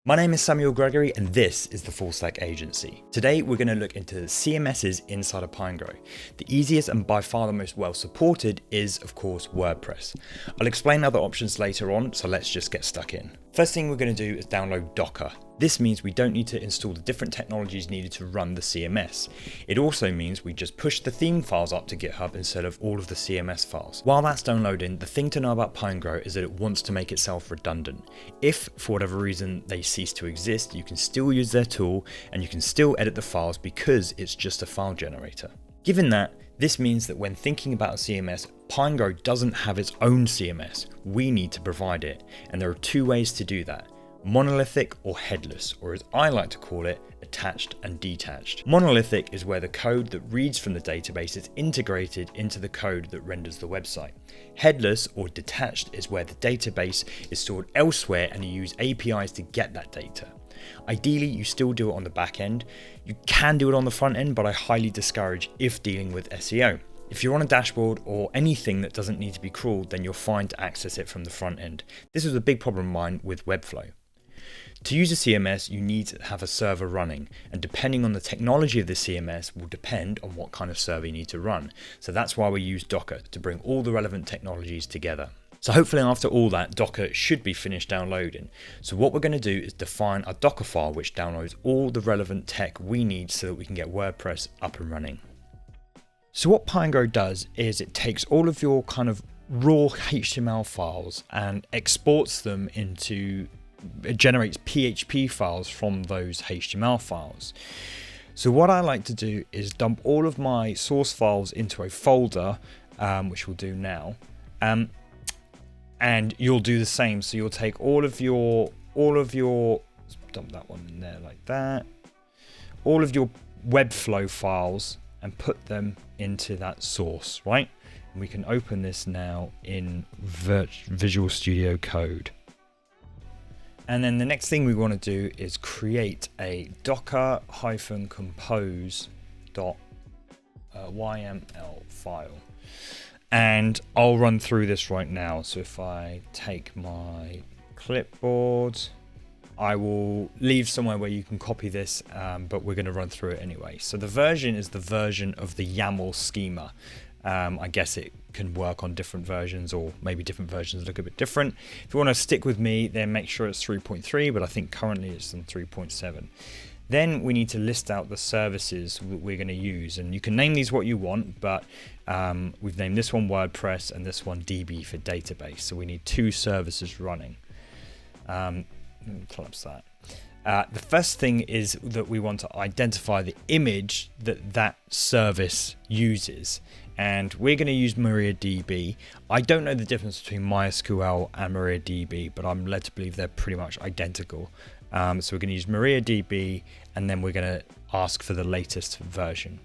My name is Samuel Gregory and this is the Full Stack Agency. Today we're going to look into CMSs inside of Pinegrow. The easiest and by far the most well supported is of course WordPress. I'll explain other options later on, so let's just get stuck in. First thing we're going to do is download Docker. This means we don't need to install the different technologies needed to run the CMS. It also means we just push the theme files up to GitHub instead of all of the CMS files. While that's downloading, the thing to know about Pinegrow is that it wants to make itself redundant. If, for whatever reason, they cease to exist, you can still use their tool and you can still edit the files because it's just a file generator. Given that, this means that when thinking about a CMS, Pinegrow doesn't have its own CMS. We need to provide it, and there are two ways to do that. Monolithic or headless, or as I like to call it, attached and detached. Monolithic is where the code that reads from the database is integrated into the code that renders the website. Headless or detached is where the database is stored elsewhere and you use APIs to get that data. Ideally, you still do it on the back end. You can do it on the front end, but I highly discourage if dealing with SEO. If you're on a dashboard or anything that doesn't need to be crawled, then you're fine to access it from the front end. This was a big problem of mine with Webflow. To use a CMS, you need to have a server running, and depending on the technology of the CMS will depend on what kind of server you need to run. So that's why we use Docker to bring all the relevant technologies together. So hopefully after all that, Docker should be finished downloading. So what we're going to do is define a Docker file which downloads all the relevant tech we need so that we can get WordPress up and running. So what Pinegrow does is it takes all of your kind of raw HTML files and exports them into, it generates PHP files from those HTML files. So what I like to do is dump all of my source files into a folder, which we'll do now. And you'll do the same. So you'll take all of your, dump that one in there like that, all of your Webflow files and put them into that source, right? And we can open this now in Visual Studio Code. And then the next thing we want to do is create a docker-compose.yml file. And I'll run through this right now. So if I take my clipboard, I will leave somewhere where you can copy this, but we're going to run through it anyway. So the version is the version of the YAML schema. I guess it can work on different versions, or maybe different versions look a bit different. If you want to stick with me, then make sure it's 3.3, but I think currently it's on 3.7. Then we need to list out the services we're going to use, and you can name these what you want, but we've named this one WordPress and this one DB for database. So we need two services running. Let me collapse that. The first thing is that we want to identify the image that that service uses, and we're going to use MariaDB. I don't know the difference between MySQL and MariaDB, but I'm led to believe they're pretty much identical. So we're going to use MariaDB, and then we're going to ask for the latest version.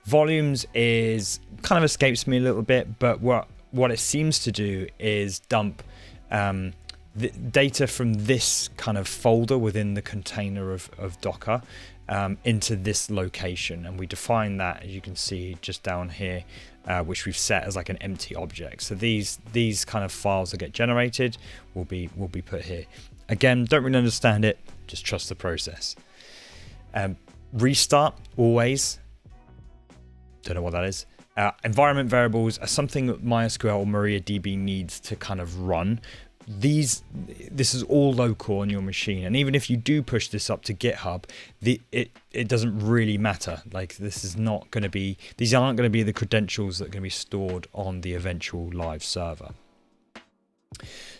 Volumes is kind of escapes me a little bit, but what it seems to do is dump the data from this kind of folder within the container of Docker into this location, and we define that, as you can see just down here, which we've set as like an empty object. So these kind of files that get generated will be put here. Again, don't really understand it, just trust the process. Restart always, don't know what that is. Environment variables are something that MySQL or MariaDB needs to kind of run. This is all local on your machine, and even if you do push this up to GitHub, it doesn't really matter. Like, these aren't going to be the credentials that are going to be stored on the eventual live server.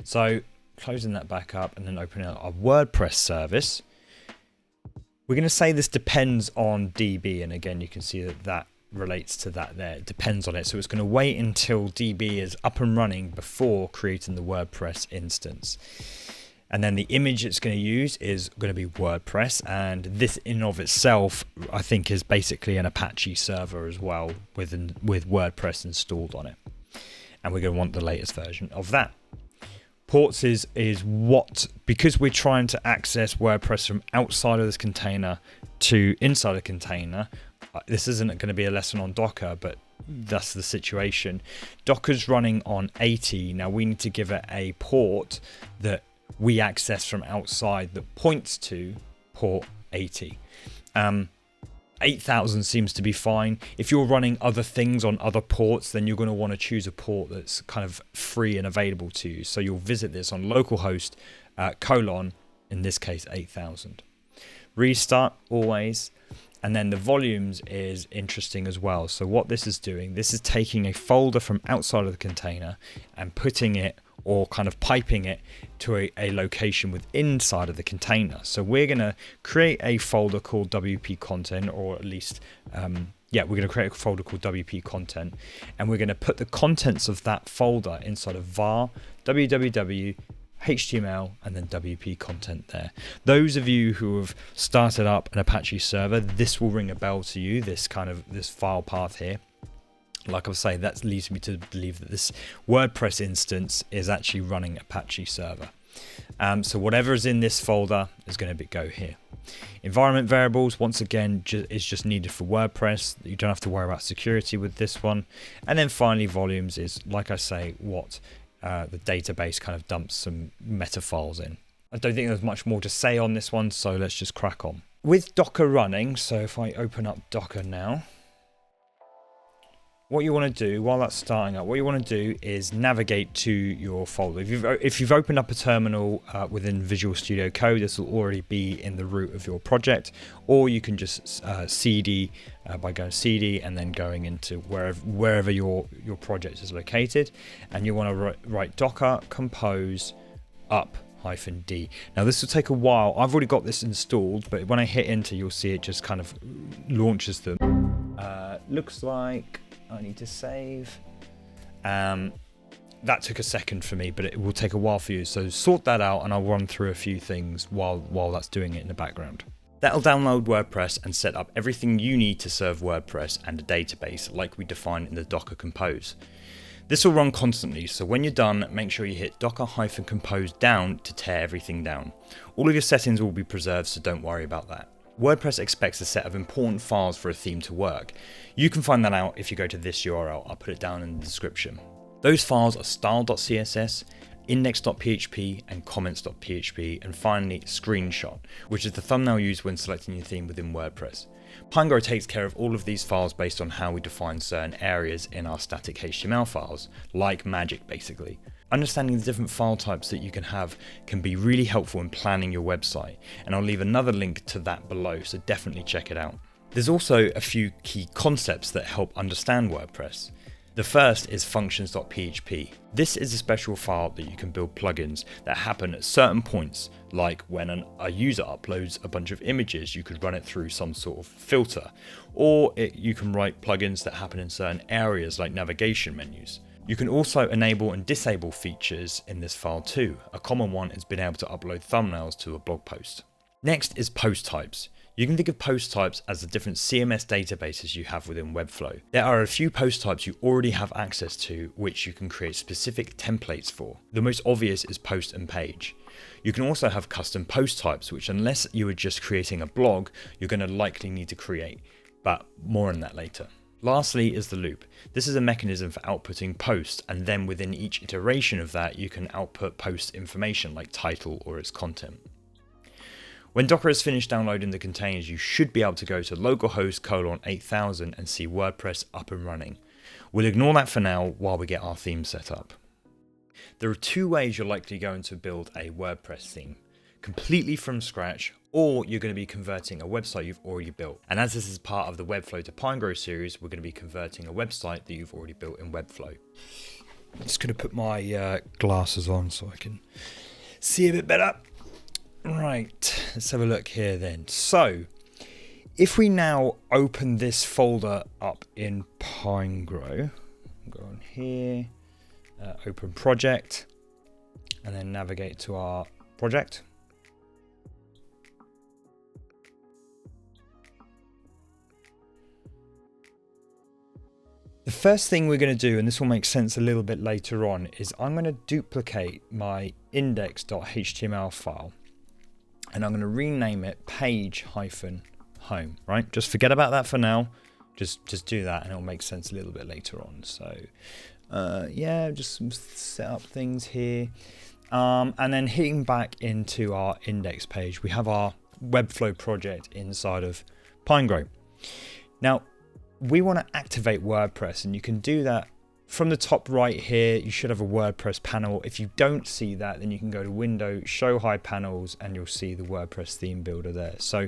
So closing that back up and then opening up our WordPress service, we're going to say this depends on DB, and again you can see that relates to that there. It depends on it, so it's going to wait until DB is up and running before creating the WordPress instance. And then the image it's going to use is going to be WordPress, and this in of itself I think is basically an Apache server as well with WordPress installed on it, and we're going to want the latest version of that. Ports is what, because we're trying to access WordPress from outside of this container to inside a container. This isn't going to be a lesson on Docker, but that's the situation. Docker's running on 80. Now we need to give it a port that we access from outside that points to port 80. 8000 seems to be fine. If you're running other things on other ports, then you're going to want to choose a port that's kind of free and available to you. So you'll visit this on localhost colon, in this case 8000. Restart always. And then the volumes is interesting as well. So what this is doing, this is taking a folder from outside of the container and putting it, or kind of piping it to a location within inside of the container. So we're going to create a folder called WP content, or at least, we're going to create a folder called WP content, and we're going to put the contents of that folder inside of var www HTML and then WP content there. Those of you who have started up an Apache server, this will ring a bell to you, this file path here. Like I say, that leads me to believe that this WordPress instance is actually running Apache server. So whatever is in this folder is going to go here. Environment variables, once again, is just needed for WordPress. You don't have to worry about security with this one. And then finally, volumes is, like I say, what the database kind of dumps some meta files in. I don't think there's much more to say on this one, so let's just crack on. With Docker running, so if I open up Docker now, what you want to do while that's starting up, what you want to do is navigate to your folder. If you've opened up a terminal within Visual Studio Code, this will already be in the root of your project, or you can just cd by going cd and then going into wherever your project is located, and you want to write docker compose up -d. Now this will take a while. I've already got this installed, but when I hit enter, you'll see it just kind of launches them. Looks like I need to save. That took a second for me, but it will take a while for you. So sort that out, and I'll run through a few things while that's doing it in the background. That'll download WordPress and set up everything you need to serve WordPress and a database like we defined in the Docker Compose. This will run constantly, so when you're done, make sure you hit docker-compose down to tear everything down. All of your settings will be preserved, so don't worry about that. WordPress expects a set of important files for a theme to work. You can find that out if you go to this URL. I'll put it down in the description. Those files are style.css, index.php, and comments.php, and finally screenshot, which is the thumbnail used when selecting your theme within WordPress. Pinegrow takes care of all of these files based on how we define certain areas in our static HTML files, like magic basically. Understanding the different file types that you can have can be really helpful in planning your website, and I'll leave another link to that below, so definitely check it out. There's also a few key concepts that help understand WordPress. The first is functions.php. This is a special file that you can build plugins that happen at certain points, like when a user uploads a bunch of images, you could run it through some sort of filter, or you can write plugins that happen in certain areas like navigation menus. You can also enable and disable features in this file too. A common one is being able to upload thumbnails to a blog post. Next is post types. You can think of post types as the different CMS databases you have within Webflow. There are a few post types you already have access to which you can create specific templates for. The most obvious is post and page. You can also have custom post types, which unless you are just creating a blog, you're going to likely need to create, but more on that later. Lastly is the loop. This is a mechanism for outputting posts, and then within each iteration of that you can output post information like title or its content. When Docker has finished downloading the containers, you should be able to go to localhost 8000 and see WordPress up and running. We'll ignore that for now while we get our theme set up. There are two ways you're likely going to build a WordPress theme: completely from scratch, or you're going to be converting a website you've already built. And as this is part of the Webflow to Pinegrow series, we're going to be converting a website that you've already built in Webflow. I'm just going to put my glasses on so I can see a bit better. Right, let's have a look here then. So, if we now open this folder up in Pinegrow, go on here, open project, and then navigate to our project. The first thing we're going to do, and this will make sense a little bit later on, is I'm going to duplicate my index.html file. And I'm going to rename it page-home, right? Just forget about that for now. Just do that and it'll make sense a little bit later on. So, yeah, just some set up things here. And then hitting back into our index page, we have our Webflow project inside of Pinegrow. Now, we want to activate WordPress, and you can do that from the top right here. You should have a WordPress panel. If you don't see that, then you can go to Window, Show Hide Panels, and you'll see the WordPress theme builder there. So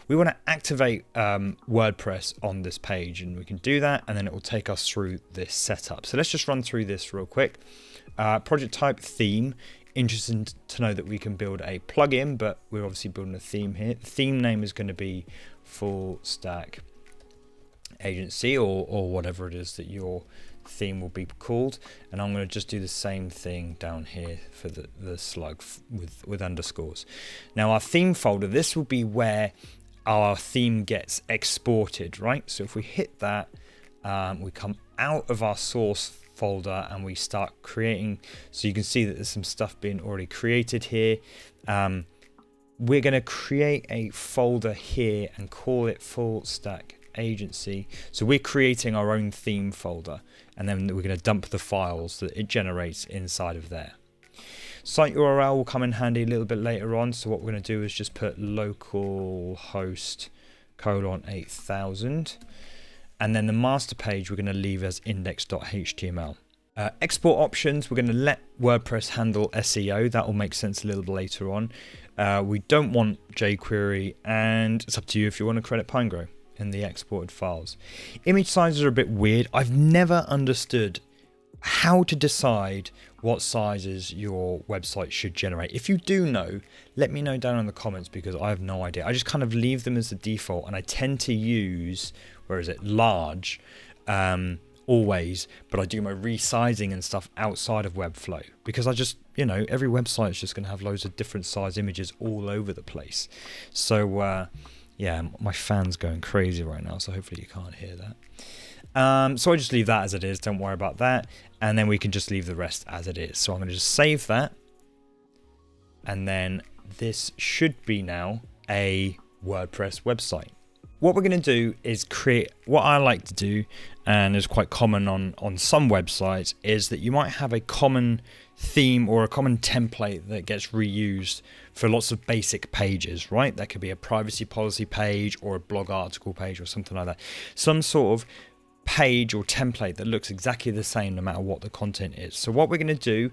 we want to activate WordPress on this page, and we can do that, and then it will take us through this setup. So let's just run through this real quick. Project type theme. Interesting to know that we can build a plugin, but we're obviously building a theme here. The theme name is going to be Full Stack Agency, or whatever it is that your theme will be called. And I'm going to just do the same thing down here for the slug with underscores. Now our theme folder, this will be where our theme gets exported, right? So if we hit that, we come out of our source folder and we start creating. So you can see that there's some stuff being already created here. We're going to create a folder here and call it Full Stack Agency. So we're creating our own theme folder, and then we're going to dump the files that it generates inside of there. Site URL will come in handy a little bit later on. So what we're going to do is just put localhost :8000. And then the master page we're going to leave as index.html. Export options, we're going to let WordPress handle SEO. That will make sense a little bit later on. We don't want jQuery, and it's up to you if you want to credit Pinegrow in the exported files. Image sizes are a bit weird. I've never understood how to decide what sizes your website should generate. If you do know, let me know down in the comments, because I have no idea. I just kind of leave them as the default, and I tend to use, large always, but I do my resizing and stuff outside of Webflow, because I just, every website is just going to have loads of different size images all over the place. So yeah, my fan's going crazy right now, so hopefully you can't hear that. So I just leave that as it is, don't worry about that, and then we can just leave the rest as it is. So I'm going to just save that, and then this should be now a WordPress website. What we're going to do is create, what I like to do, and is quite common on some websites, is that you might have a common theme or a common template that gets reused for lots of basic pages, right? That could be a privacy policy page or a blog article page or something like that. Some sort of page or template that looks exactly the same no matter what the content is. So what we're going to do,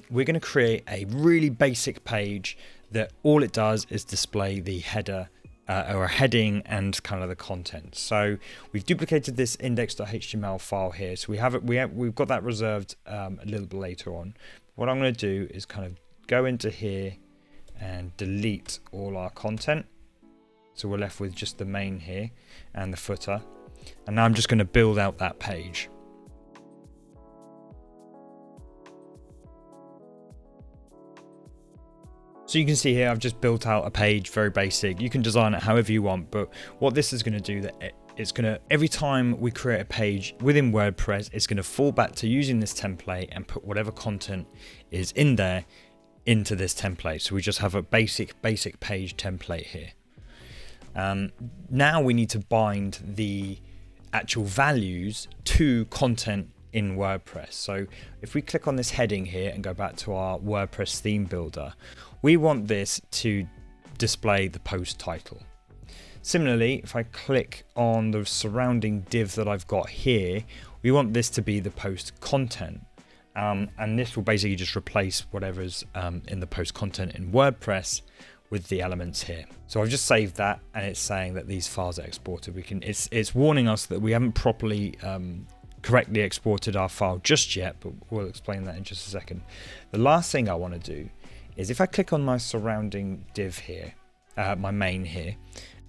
we're going to create a really basic page that all it does is display the header or a heading and kind of the content. So we've duplicated this index.html file here. So we've got that reserved a little bit later on. What I'm going to do is kind of go into here and delete all our content. So we're left with just the main here and the footer. And now I'm just going to build out that page. So you can see here, I've just built out a page, very basic. You can design it however you want, but what this is going to do, that it's going to, every time we create a page within WordPress, it's going to fall back to using this template and put whatever content is in there into this template. So we just have a basic page template here. Now we need to bind the actual values to content in WordPress. So if we click on this heading here and go back to our WordPress theme builder, we want this to display the post title. Similarly, if I click on the surrounding div that I've got here, we want this to be the post content. And this will basically just replace whatever's in the post content in WordPress with the elements here. So I've just saved that, and it's saying that these files are exported. It's warning us that we haven't properly correctly exported our file just yet, but we'll explain that in just a second. The last thing I want to do is if I click on my surrounding div here, my main here,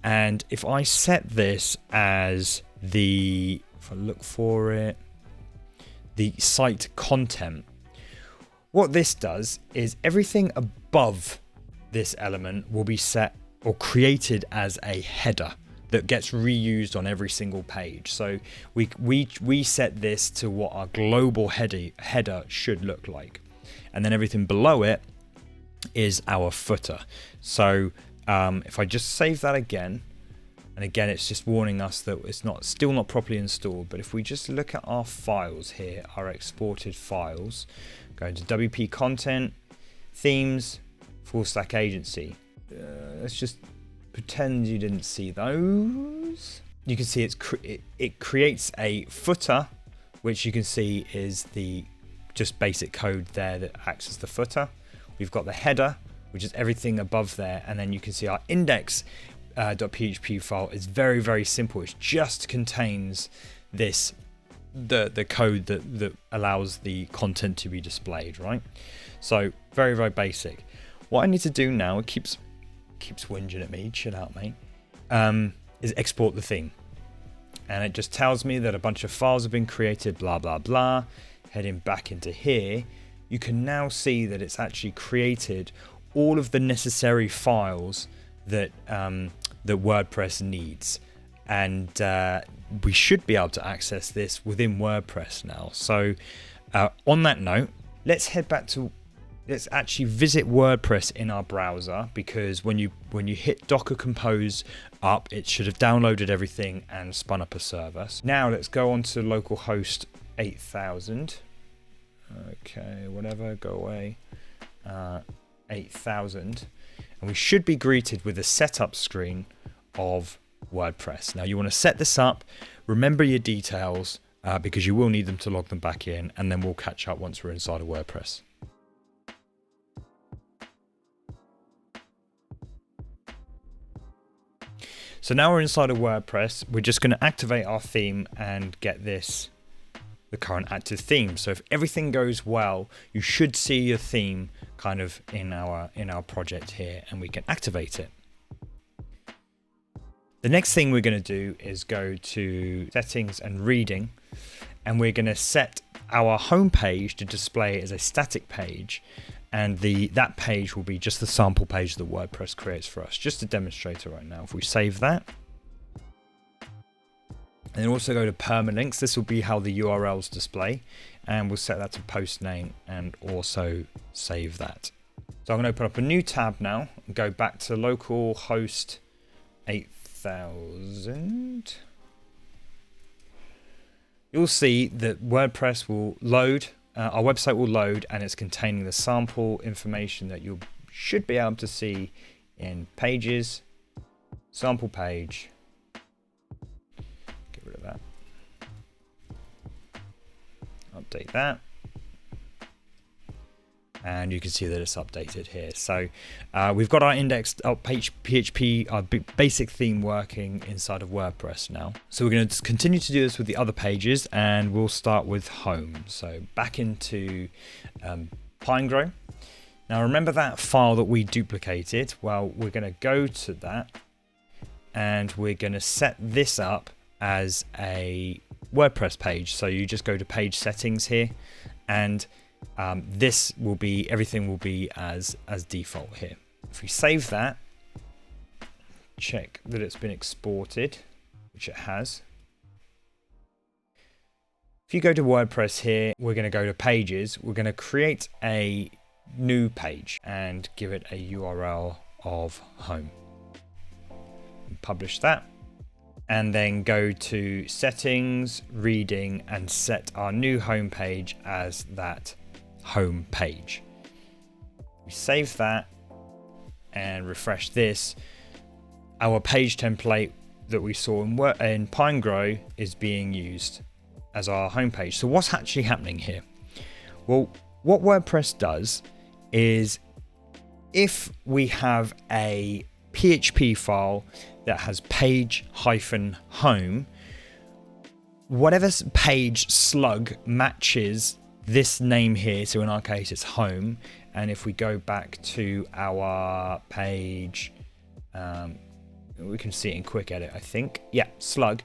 and if I set this as if I look for it, the site content, what this does is everything above this element will be set or created as a header that gets reused on every single page. So we set this to what our global header should look like, and then everything below it is our footer. So if I just save that again, and again it's just warning us that it's still not properly installed, but if we just look at our files here, our exported files, go into WP content, themes, full stack agency. Let's just pretend you didn't see those. You can see it creates a footer, which you can see is the just basic code there that acts as the footer. We've got the header, which is everything above there, and then you can see our index.php file is very, very simple. It just contains this the code that allows the content to be displayed, right? So very, very basic. What I need to do now, it keeps whinging at me, chill out mate, is export the theme. And it just tells me that a bunch of files have been created, blah blah blah. Heading back into here, you can now see that it's actually created all of the necessary files that that WordPress needs, and we should be able to access this within WordPress now. So on that note, let's actually visit WordPress in our browser, because when you hit Docker Compose up, it should have downloaded everything and spun up a server. Now let's go on to localhost 8000. Okay, whatever, go away. 8000, and we should be greeted with a setup screen of WordPress. Now you want to set this up, remember your details, because you will need them to log them back in, and then we'll catch up once we're inside of WordPress. So now we're inside of WordPress. We're just going to activate our theme and get this the current active theme. So if everything goes well, you should see your theme kind of in our project here, and we can activate it. The next thing we're going to do is go to settings and reading, and we're going to set our home page to display as a static page, and that page will be just the sample page that WordPress creates for us. Just to demonstrate it right now, if we save that, and then also go to permalinks, this will be how the URLs display, and we'll set that to post name and also save that. So I'm going to open up a new tab now and go back to localhost 8000. You'll see that WordPress will load, our website will load, and it's containing the sample information that you should be able to see in pages, sample page. Get rid of that. Update that. And you can see that it's updated here. So we've got our index PHP, our basic theme working inside of WordPress now. So we're going to continue to do this with the other pages, and we'll start with home. So back into Pinegrow. Now remember that file that we duplicated? Well, we're going to go to that, and we're going to set this up as a WordPress page. So you just go to page settings here, and this will be, everything will be as default here. If we save that, check that it's been exported, which it has. If you go to WordPress here, we're going to go to pages. We're going to create a new page and give it a URL of home. Publish that, and then go to settings, reading, and set our new home page as that home page. We save that and refresh this. Our page template that we saw in Pinegrow is being used as our home page. So what's actually happening here? Well, what WordPress does is, if we have a PHP file that has page-home, whatever page slug matches this name here, so in our case it's home, and if we go back to our page, we can see it in quick edit, I think, yeah, slug,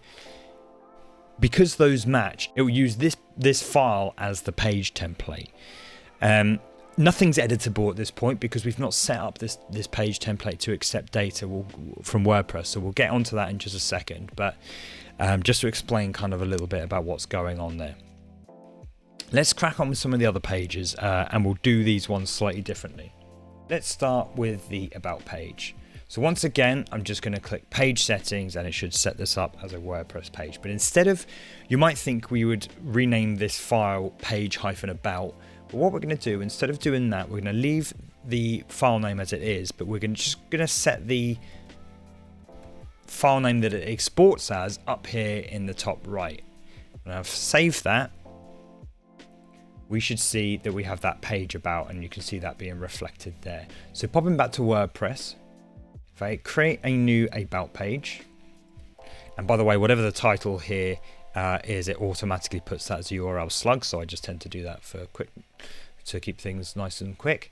because those match, it will use this file as the page template. Nothing's editable at this point because we've not set up this page template to accept data from WordPress, so we'll get onto that in just a second, but just to explain kind of a little bit about what's going on there. Let's crack on with some of the other pages, and we'll do these ones slightly differently. Let's start with the About page. So once again, I'm just going to click Page Settings, and it should set this up as a WordPress page. But instead of, you might think we would rename this file page-about, but what we're going to do, instead of doing that, we're going to leave the file name as it is, but we're just going to set the file name that it exports as up here in the top right. And I've saved that. We should see that we have that page about, and you can see that being reflected there. So popping back to WordPress, if I create a new about page, and by the way, whatever the title here is, it automatically puts that as a URL slug. So I just tend to do that to keep things nice and quick.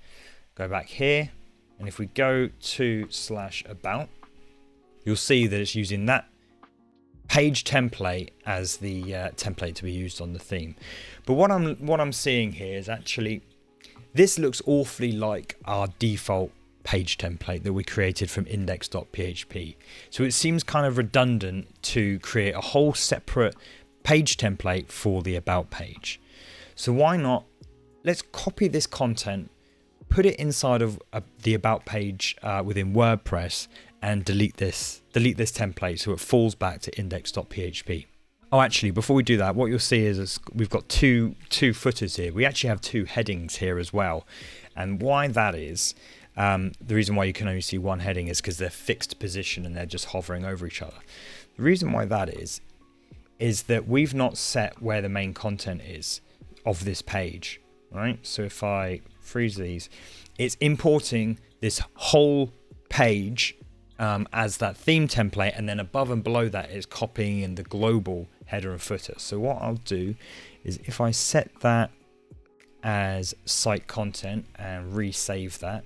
Go back here, and if we go to /about, you'll see that it's using that page template as the template to be used on the theme. But what I'm seeing here is actually this looks awfully like our default page template that we created from index.php. So it seems kind of redundant to create a whole separate page template for the about page. So why not, let's copy this content, put it inside of the about page within WordPress, and delete this template so it falls back to index.php. Oh, actually, before we do that, what you'll see is we've got two footers here. We actually have two headings here as well. And why that is, the reason why you can only see one heading is because they're fixed position and they're just hovering over each other. The reason why that is that we've not set where the main content is of this page, right? So if I freeze these, it's importing this whole page as that theme template, and then above and below that is copying in the global header and footer. So what I'll do is if I set that as site content and resave that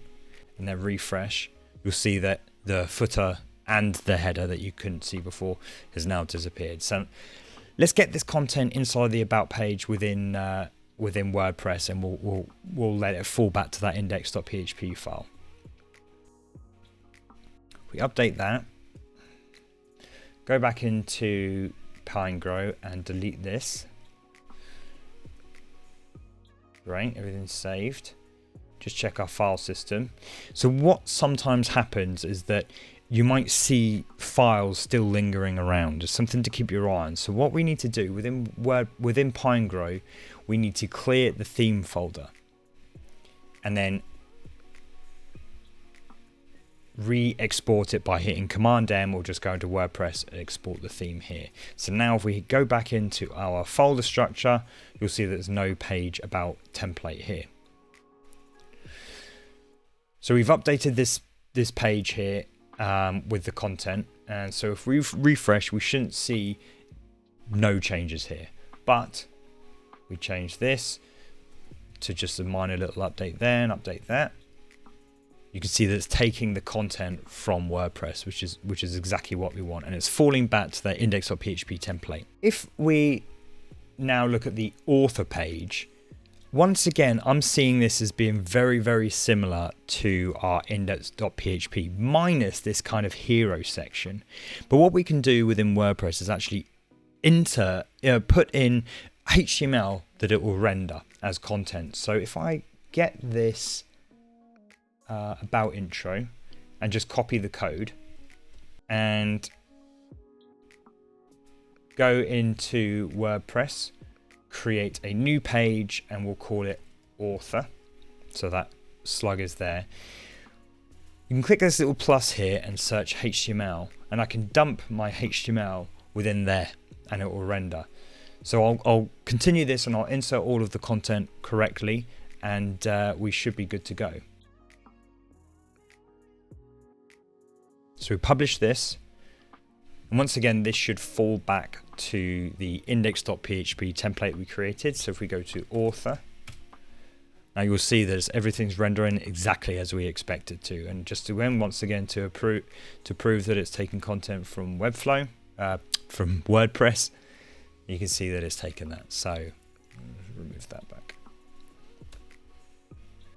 and then refresh, you'll see that the footer and the header that you couldn't see before has now disappeared. So let's get this content inside the about page within WordPress, and we'll let it fall back to that index.php file. We update that, go back into Pinegrow and delete this. Great, everything's saved. Just check our file system. So what sometimes happens is that you might see files still lingering around. It's something to keep your eye on. So what we need to do within Pinegrow, we need to clear the theme folder and then re-export it by hitting Command M, or just go into WordPress and export the theme here. So now if we go back into our folder structure, you'll see that there's no page about template here. So we've updated this page here with the content, and so if we refresh, we shouldn't see no changes here, but we change this to just a minor little update there and update that. You can see that it's taking the content from WordPress, which is exactly what we want, and it's falling back to the index.php template. If we now look at the author page, once again, I'm seeing this as being very, very similar to our index.php, minus this kind of hero section. But what we can do within WordPress is actually put in HTML that it will render as content. So if I get this about intro and just copy the code and go into WordPress, create a new page, and we'll call it author, so that slug is there. You can click this little plus here and search HTML, and I can dump my HTML within there and it will render. So I'll continue this and I'll insert all of the content correctly, and we should be good to go. So we publish this, and once again this should fall back to the index.php template we created. So if we go to author, now you'll see that everything's rendering exactly as we expected to. And just to end, once again, to prove that it's taking content from Webflow, from WordPress, you can see that it's taken that. So remove that back.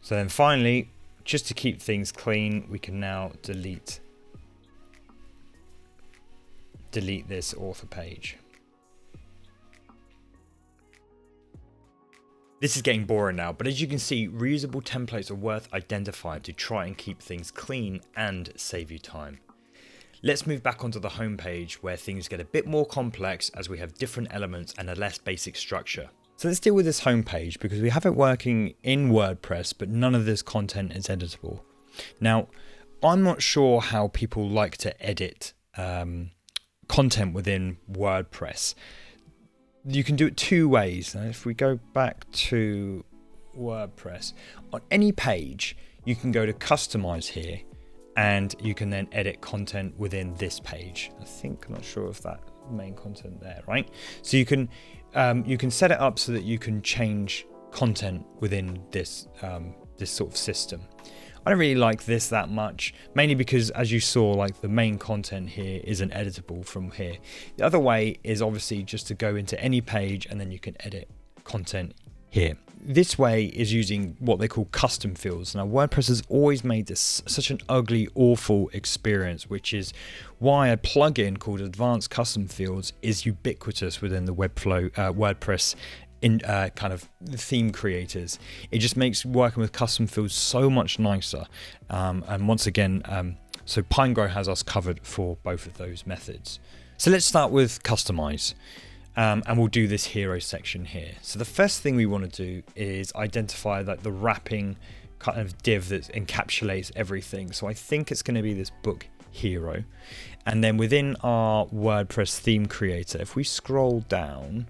So then finally, just to keep things clean, we can now delete this author page. This is getting boring now, but as you can see, reusable templates are worth identifying to try and keep things clean and save you time. Let's move back onto the home page where things get a bit more complex as we have different elements and a less basic structure. So let's deal with this home page because we have it working in WordPress, but none of this content is editable. Now, I'm not sure how people like to edit content within WordPress. You can do it two ways. Now, if we go back to WordPress, on any page, you can go to customize here and you can then edit content within this page. I'm not sure if that main content there, right? So you can set it up so that you can change content within this this sort of system. I don't really like this that much, mainly because, as you saw, like the main content here isn't editable from here. The other way is obviously just to go into any page and then you can edit content here. This way is using what they call custom fields. Now, WordPress has always made this such an ugly, awful experience, which is why a plugin called Advanced Custom Fields is ubiquitous within the Webflow WordPress in kind of theme creators. It just makes working with custom fields so much nicer. And once again, so Pinegrow has us covered for both of those methods. So let's start with customize. And we'll do this hero section here. So the first thing we want to do is identify like the wrapping kind of div that encapsulates everything. So I think it's going to be this book hero. And then within our WordPress theme creator, if we scroll down,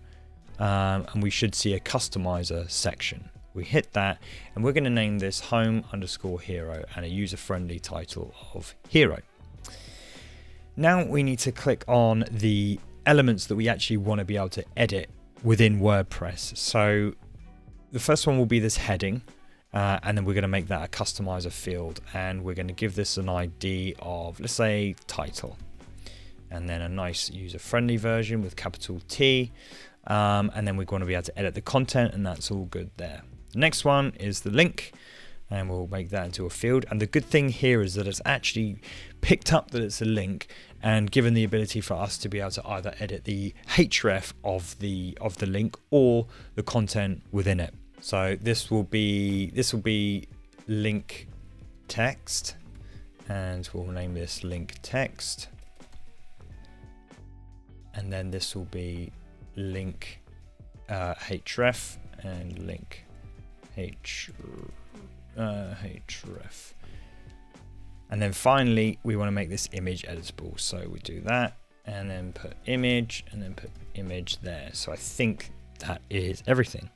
and we should see a customizer section. We hit that and we're going to name this home_hero and a user-friendly title of hero. Now we need to click on the elements that we actually want to be able to edit within WordPress. So the first one will be this heading, and then we're going to make that a customizer field, and we're going to give this an ID of, let's say, title, and then a nice user-friendly version with capital T, and then we're going to be able to edit the content, and that's all good there. The next one is the link, and we'll make that into a field. And the good thing here is that it's actually picked up that it's a link and given the ability for us to be able to either edit the href of the link or the content within it. So this will be link text, and we'll name this link text. And then this will be link href and link href. And then finally, we want to make this image editable. So we do that and then put image and then put image there. So I think that is everything.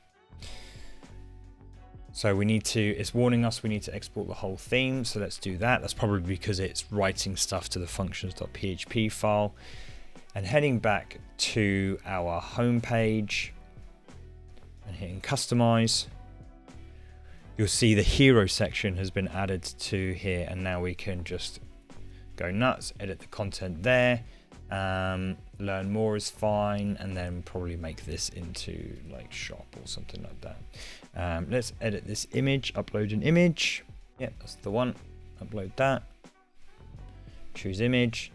So it's warning us we need to export the whole theme. So let's do that. That's probably because it's writing stuff to the functions.php file. And heading back to our home page and hitting customize, you'll see the hero section has been added to here, and now we can just go nuts, edit the content there. Learn more is fine, and then probably make this into like shop or something like that. Let's edit this image, upload an image. Yeah, that's the one. Upload that. Choose image,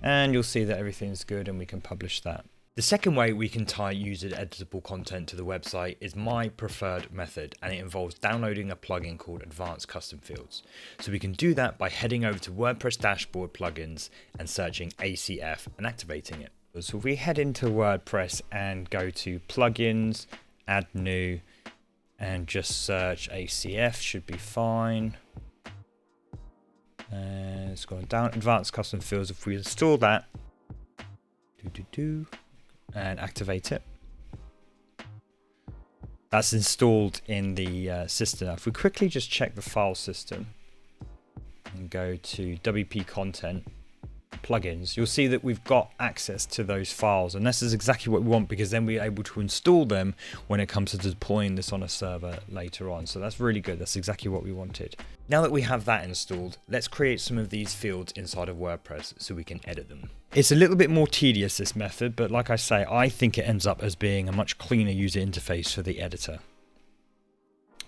and you'll see that everything's good, and we can publish that. The second way we can tie user editable content to the website is my preferred method, and it involves downloading a plugin called Advanced Custom Fields. So we can do that by heading over to WordPress Dashboard Plugins and searching ACF and activating it. So if we head into WordPress and go to Plugins, Add New, and just search ACF, should be fine. And it's going down, Advanced Custom Fields. If we install that, and activate it, that's installed in the system. Now, if we quickly just check the file system and go to WP Content plugins, you'll see that we've got access to those files, and this is exactly what we want, because then we're able to install them when it comes to deploying this on a server later on. So that's really good. That's exactly what we wanted. Now that we have that installed, let's create some of these fields inside of WordPress so we can edit them. It's a little bit more tedious, this method, but like I say, I think it ends up as being a much cleaner user interface for the editor.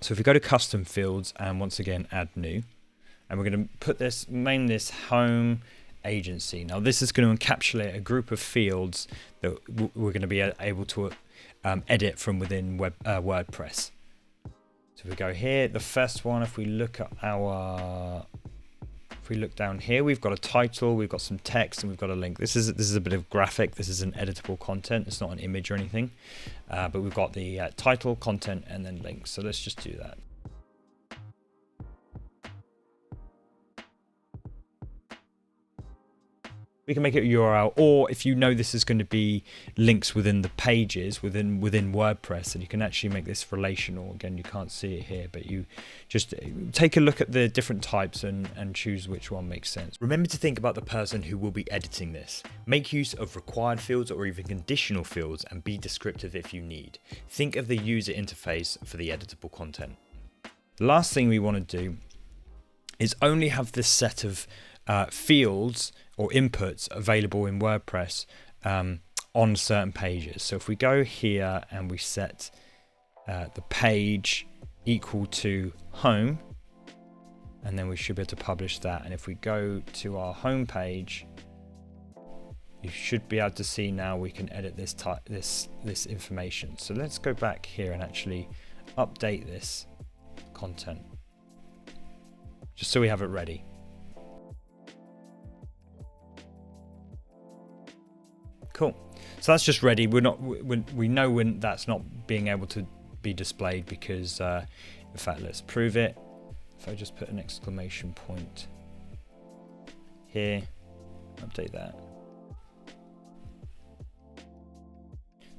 So if we go to custom fields and once again add new, and we're going to name this home agency. Now this is going to encapsulate a group of fields that we're going to be able to edit from within WordPress. So we go here, the first one, if we we look down here, we've got a title, we've got some text, and we've got a link. This is a bit of graphic. This is an editable content. It's not an image or anything, but we've got the title, content, and then links. So let's just do that. We can make it a URL, or if you know this is going to be links within the pages within WordPress, and you can actually make this relational. Again, you can't see it here, but you just take a look at the different types and choose which one makes sense. Remember to think about the person who will be editing this. Make use of required fields or even conditional fields, and be descriptive if you need. Think of the user interface for the editable content. The last thing we want to do is only have this set of fields or inputs available in WordPress on certain pages. So if we go here and we set the page equal to home, and then we should be able to publish that. And if we go to our home page, you should be able to see now we can edit this information. So let's go back here and actually update this content, just so we have it ready. Cool. So that's just ready. We know when that's not being able to be displayed because, in fact, let's prove it. If I just put an exclamation point here, update that.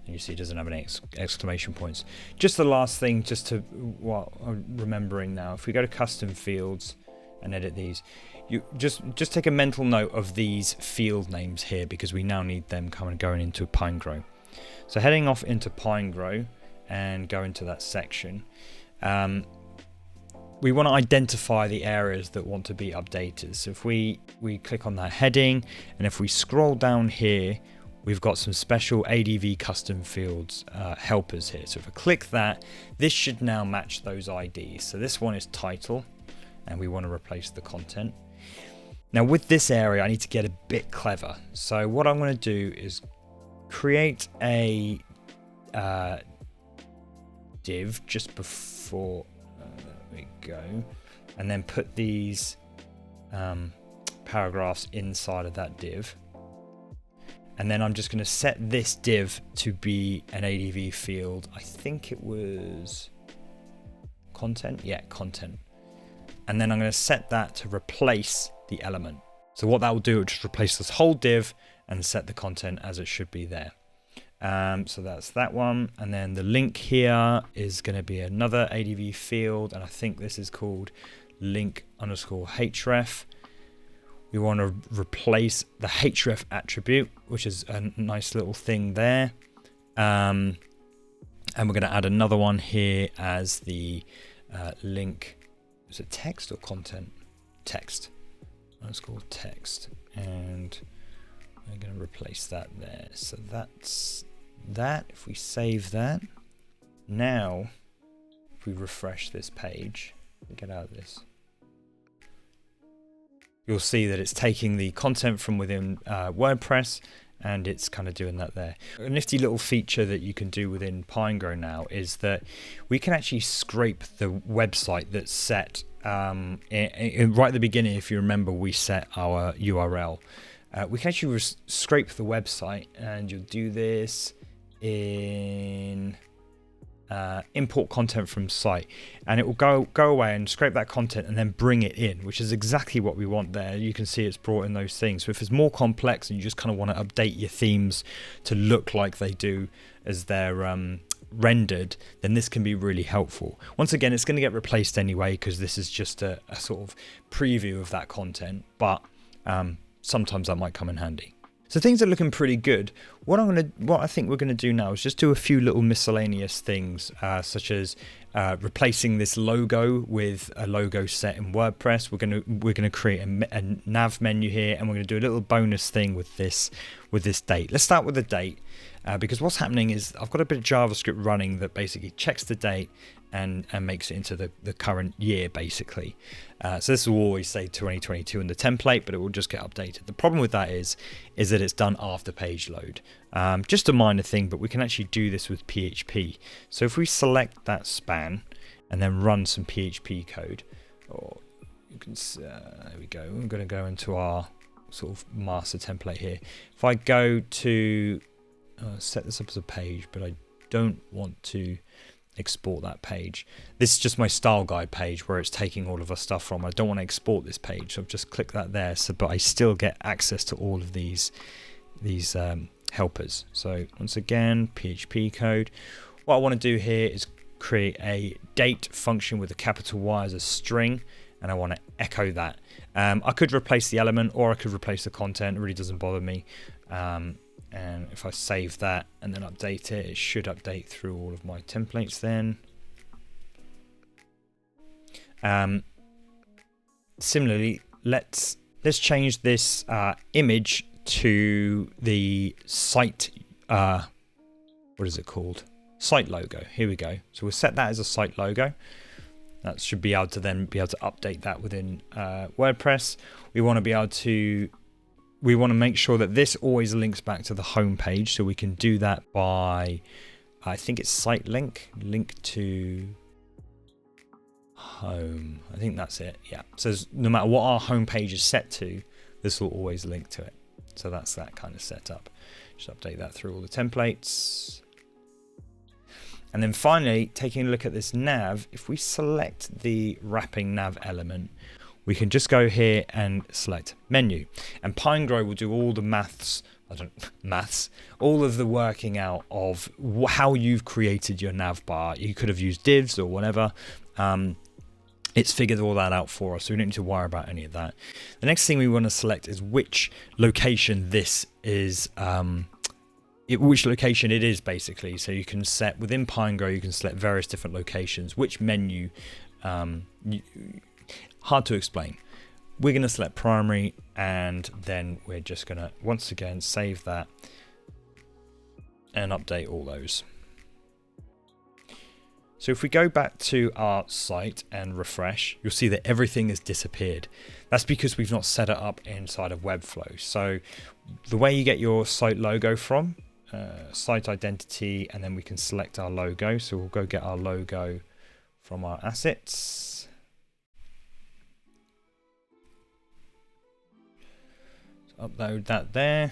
And you see it doesn't have any exclamation points. Just the last thing, just to what I'm remembering now, if we go to custom fields and edit these, you just take a mental note of these field names here, because we now need them going into Pinegrow. So heading off into Pinegrow and go into that section, we want to identify the areas that want to be updated. So if we click on that heading, and if we scroll down here, we've got some special ADV custom fields helpers here. So if I click that, this should now match those IDs. So this one is title, and we want to replace the content. Now with this area, I need to get a bit clever. So what I'm going to do is create a div just before, there we go, and then put these paragraphs inside of that div. And then I'm just going to set this div to be an ADV field. I think it was content. Yeah, content. And then I'm going to set that to replace the element. So what that will do, it will just replace this whole div and set the content as it should be there. So that's that one. And then the link here is going to be another ADV field, and I think this is called link_href. We want to replace the href attribute, which is a nice little thing there. And we're going to add another one here as the link. Is it text or content? Text. Let's call text, and we're going to replace that there. So that's that. If we save that, now if we refresh this page, get out of this, you'll see that it's taking the content from within WordPress, and it's kind of doing that there. A nifty little feature that you can do within Pinegrow now is that we can actually scrape the website that's set right at the beginning. If you remember, we set our URL. We can actually scrape the website, and you'll do this in import content from site, and it will go away and scrape that content and then bring it in, which is exactly what we want there. You can see it's brought in those things. So if it's more complex and you just kind of want to update your themes to look like they do as they're rendered, then this can be really helpful. Once again, it's going to get replaced anyway, because this is just a sort of preview of that content, but sometimes that might come in handy. So things are looking pretty good. What I think we're going to do now is just do a few little miscellaneous things, such as replacing this logo with a logo set in WordPress. We're going to create a nav menu here, and we're going to do a little bonus thing with this date. Let's start with the date, because what's happening is I've got a bit of JavaScript running that basically checks the date and makes it into the current year, basically. So this will always say 2022 in the template, but it will just get updated. The problem with that is that it's done after page load. Just a minor thing, but we can actually do this with PHP. So if we select that span and then run some PHP code, or you can there we go. I'm going to go into our sort of master template here. If I go to set this up as a page, but I don't want to export that page. This is just my style guide page where it's taking all of our stuff from. I don't want to export this page, so I've just clicked that there. So, but I still get access to all of these helpers. So once again, PHP code. What I want to do here is create a date function with a capital Y as a string, and I want to echo that. I could replace the element, or I could replace the content. It really doesn't bother me. And if I save that and then update it, it should update through all of my templates then. Similarly, let's change this image to the site, what is it called? Site logo. Here we go. So we'll set that as a site logo. That should be able to then be able to update that within WordPress. We want to make sure that this always links back to the home page. So we can do that by, I think it's site link to home. I think that's it. Yeah. So no matter what our home page is set to, this will always link to it. So that's that kind of setup. Just update that through all the templates. And then finally, taking a look at this nav, if we select the wrapping nav element, we can just go here and select menu, and Pinegrow will do all the all of the working out of how you've created your nav bar. You could have used divs or whatever. It's figured all that out for us, so we don't need to worry about any of that. The next thing we want to select is which location this is, which location it is basically. So you can set within Pinegrow, you can select various different locations, which menu. Hard to explain. We're going to select primary, and then we're just going to once again save that and update all those. So if we go back to our site and refresh, you'll see that everything has disappeared. That's because we've not set it up inside of Webflow. So the way you get your site logo from, site identity, and then we can select our logo. So we'll go get our logo from our assets. So upload that there.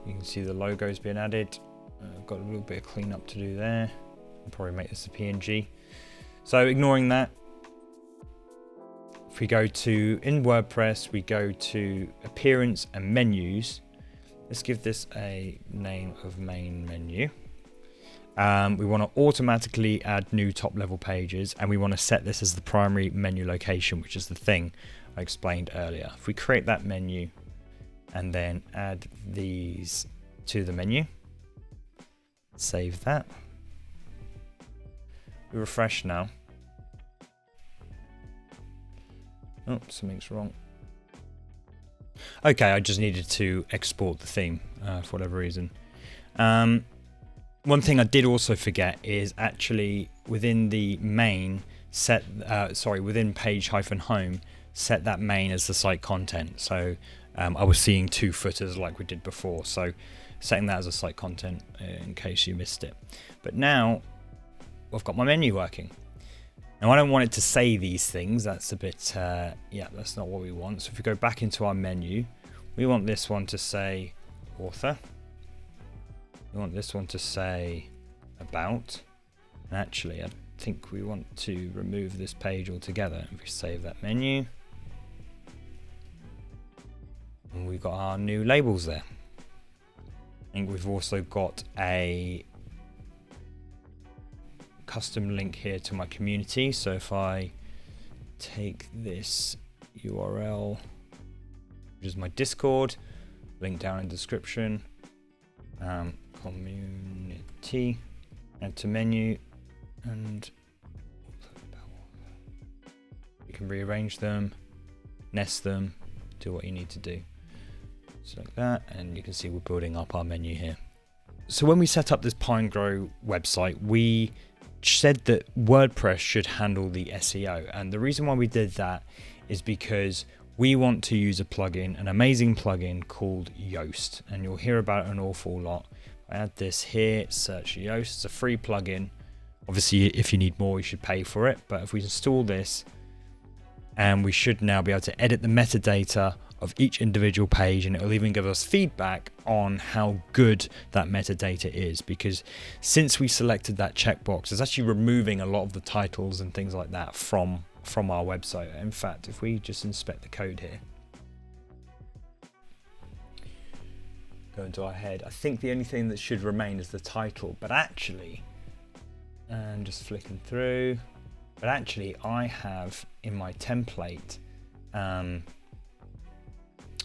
You can see the logo's being added. I've got a little bit of cleanup to do there. I'll probably make this a PNG. So ignoring that, if we go to, in WordPress, we go to appearance and menus. Let's give this a name of main menu. We want to automatically add new top level pages, and we want to set this as the primary menu location, which is the thing I explained earlier. If we create that menu and then add these to the menu, save that. We refresh now. Oh, something's wrong. Okay, I just needed to export the theme for whatever reason. One thing I did also forget is actually within the main within page-home, set that main as the site content. So I was seeing two footers like we did before. So setting that as a site content in case you missed it. But now I've got my menu working. Now I don't want it to say these things. That's a bit, that's not what we want. So if we go back into our menu, we want this one to say author. We want this one to say about. And actually, I think we want to remove this page altogether. If we save that menu, and we've got our new labels there. I think we've also got a custom link here to my community. So if I take this URL, which is my Discord, link down in description, community, add to menu, and you can rearrange them, nest them, do what you need to do. Select that, and you can see we're building up our menu here. So when we set up this Pinegrow website, we said that WordPress should handle the SEO, and the reason why we did that is because we want to use a plugin, an amazing plugin called Yoast, and you'll hear about it an awful lot. I add this here, search Yoast. It's a free plugin. Obviously, if you need more, you should pay for it. But if we install this, and we should now be able to edit the metadata of each individual page, and it will even give us feedback on how good that metadata is, because since we selected that checkbox, it's actually removing a lot of the titles and things like that from our website. In fact, if we just inspect the code here, go into our head, I think the only thing that should remain is the title, but actually, and just flicking through, but actually I have in my template,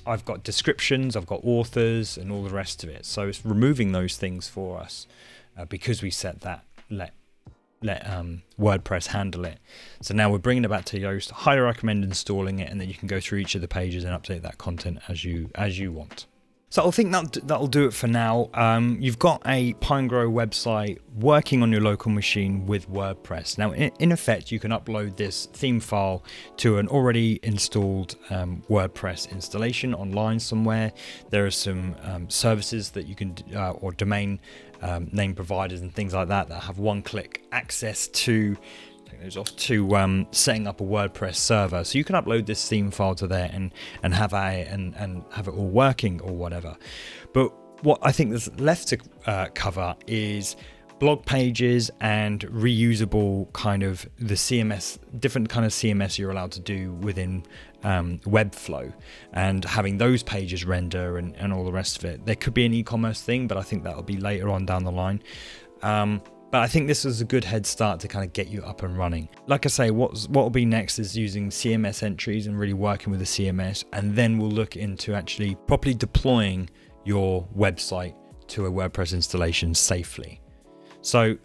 I've got descriptions, I've got authors and all the rest of it. So it's removing those things for us because we set that, let WordPress handle it. So now we're bringing it back to Yoast. Highly recommend installing it, and then you can go through each of the pages and update that content as you want. So I think that'll do it for now. You've got a Pinegrow website working on your local machine with WordPress. Now, in effect, you can upload this theme file to an already installed WordPress installation online somewhere. There are some services that you can, or domain name providers and things like that have one-click access to those off to setting up a WordPress server, so you can upload this theme file to there and have it all working or whatever. But what I think there's left to cover is blog pages and reusable kind of the CMS, different kind of CMS you're allowed to do within Webflow, and having those pages render and all the rest of it. There could be an e-commerce thing, but I think that'll be later on down the line. But I think this is a good head start to kind of get you up and running. Like I say, what will be next is using CMS entries and really working with the CMS, and then we'll look into actually properly deploying your website to a WordPress installation safely. So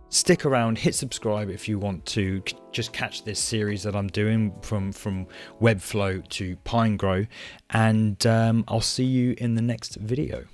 stick around, hit subscribe if you want to just catch this series that I'm doing from Webflow to Pinegrow, and I'll see you in the next video.